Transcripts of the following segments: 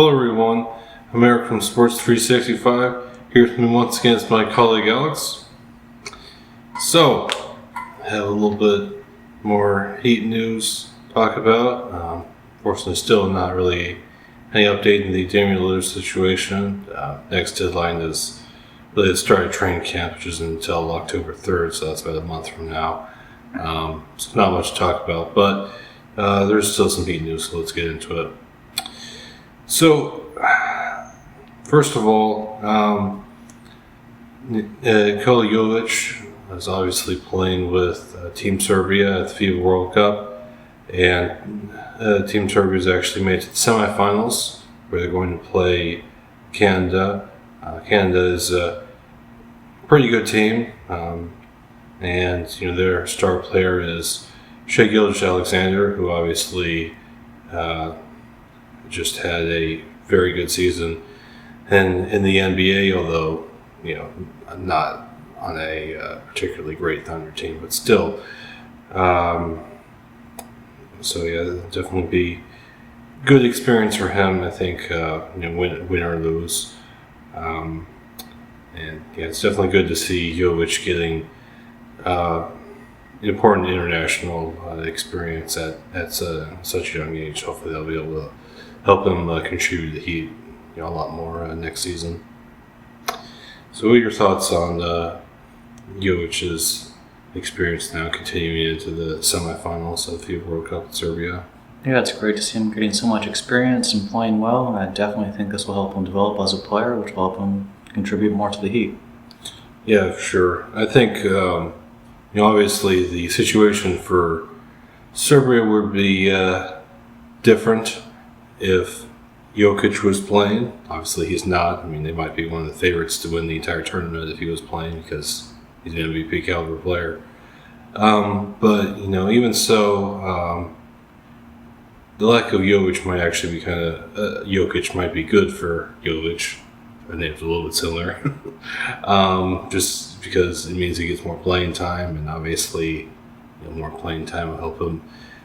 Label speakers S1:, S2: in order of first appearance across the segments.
S1: Hello everyone, I'm Eric from Sports 365. Here with me once again is my colleague Alex. So, I have a little bit more Heat news to talk about. Unfortunately, still not really any update in the Damian Lillard situation. Next deadline is really the start of training camp, which is until October 3rd, so that's about a month from now. So not much to talk about, but there's still some Heat news, so let's get into it. So, first of all, Nikola Jovic is obviously playing with Team Serbia at the FIBA World Cup, and Team Serbia has actually made it to the semifinals, where they're going to play Canada. Canada is a pretty good team, and their star player is Shai Gilgeous-Alexander, who obviously just had a very good season in the NBA, although not on a particularly great Thunder team, but still. So yeah, definitely be good experience for him. I think win or lose, and yeah, it's definitely good to see Jovic getting important international experience at such a young age. Hopefully, they'll be able to help him contribute to the Heat a lot more next season. So what are your thoughts on Jovic's experience now continuing into the semifinals of the FIBA World Cup in Serbia?
S2: Yeah, it's great to see him getting so much experience and playing well. I definitely think this will help him develop as a player, which will help him contribute more to the Heat.
S1: Yeah, for sure. I think obviously the situation for Serbia would be different if Jokic was playing. Obviously, he's not. I mean, they might be one of the favorites to win the entire tournament if he was playing because he's an MVP caliber player. But even so, the lack of Jovic might actually be Jokic might be good for Jovic. Their name's a little bit similar, just because it means he gets more playing time, and obviously, more playing time will help him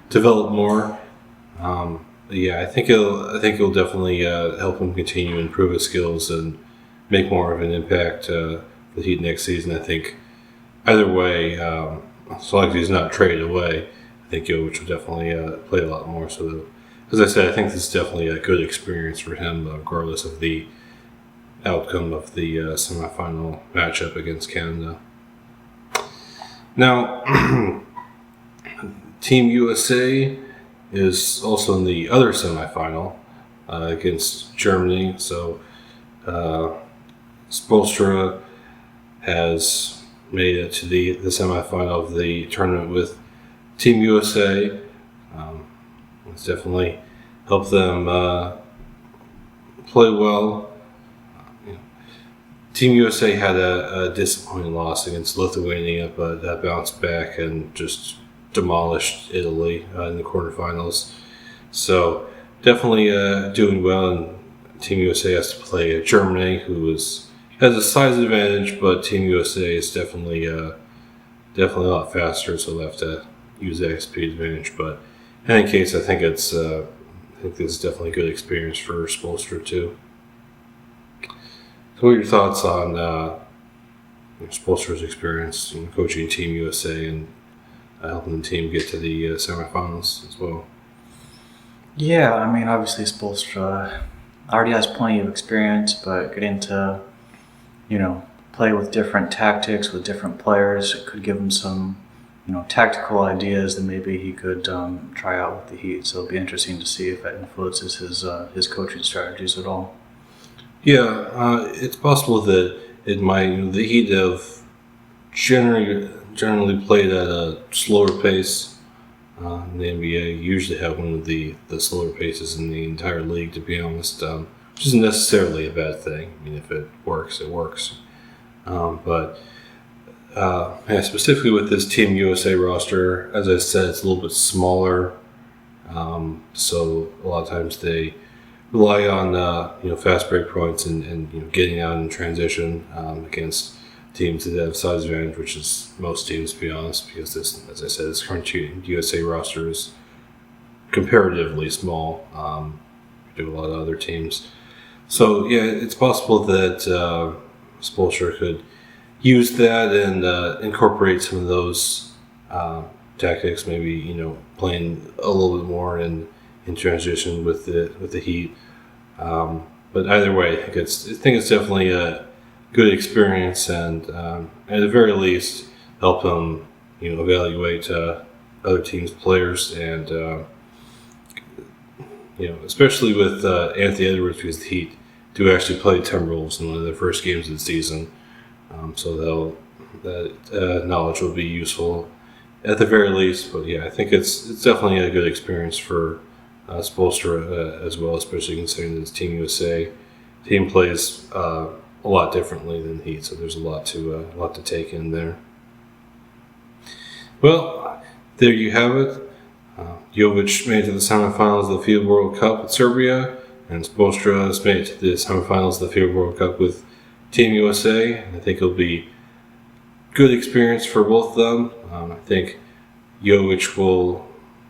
S1: develop more. Yeah, I think it'll definitely help him continue to improve his skills and make more of an impact for the Heat next season. I think either way, as long as he's not traded away, I think Jovic will definitely play a lot more. So, as I said, I think this is definitely a good experience for him, regardless of the outcome of the semifinal matchup against Canada. Now, Team USA is also in the other semifinal against Germany. So Spoelstra has made it to the semifinal of the tournament with Team USA. It's definitely helped them play well. Team USA had a disappointing loss against Lithuania, but that bounced back and just demolished Italy in the quarterfinals. So definitely doing well, and Team USA has to play Germany, who has a size advantage, but Team USA is definitely a lot faster, so they'll have to use that speed advantage. But in any case, I think this is definitely a good experience for Spoelstra too. So what are your thoughts on Spoelstra's experience in coaching Team USA and helping the team get to the semifinals as well?
S2: Yeah, I mean, obviously Spoelstra already has plenty of experience, but getting to, play with different tactics, with different players, it could give him some, tactical ideas that maybe he could try out with the Heat. So it'll be interesting to see if that influences his coaching strategies at all.
S1: Yeah, it's possible that it might. The Heat have generally played at a slower pace. In the NBA, usually have one of the slower paces in the entire league, to be honest, which isn't necessarily a bad thing. I mean, if it works, it works. But specifically with this Team USA roster, as I said, it's a little bit smaller. So a lot of times they rely on fast break points and getting out in transition against teams that have size advantage, which is most teams, to be honest, because this, as I said, this current USA roster is comparatively small. do a lot of other teams. So yeah, it's possible that Spoelstra could use that and incorporate some of those tactics. Maybe playing a little bit more in transition with the Heat. But either way, I think it's definitely a good experience, and at the very least, help him evaluate other teams' players, and especially with Anthony Edwards, because the Heat do actually play Timberwolves in one of their first games of the season. So that knowledge will be useful at the very least. But yeah, I think it's definitely a good experience for Spoelstra as well, especially considering that it's Team USA. Team plays a lot differently than Heat, so there's a lot to take in there. Well, there you have it. Jovic made it to the semifinals of the FIBA World Cup with Serbia, and Spoelstra has made it to the semifinals of the FIBA World Cup with Team USA. I think it'll be good experience for both of them. I think Jovic will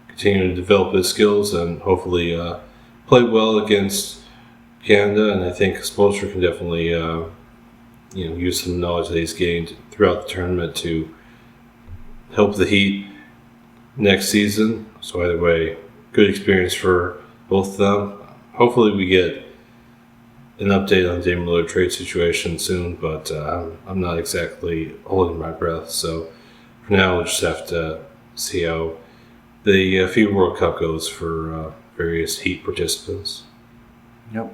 S1: continue to develop his skills and hopefully play well against Canada. And I think Spoelstra can definitely use some knowledge that he's gained throughout the tournament to help the Heat next season. So either way, good experience for both of them. Hopefully we get an update on the Damian Lillard trade situation soon, but I'm not exactly holding my breath. So for now, we'll just have to see how the FIBA World Cup goes for various Heat participants.
S2: Yep.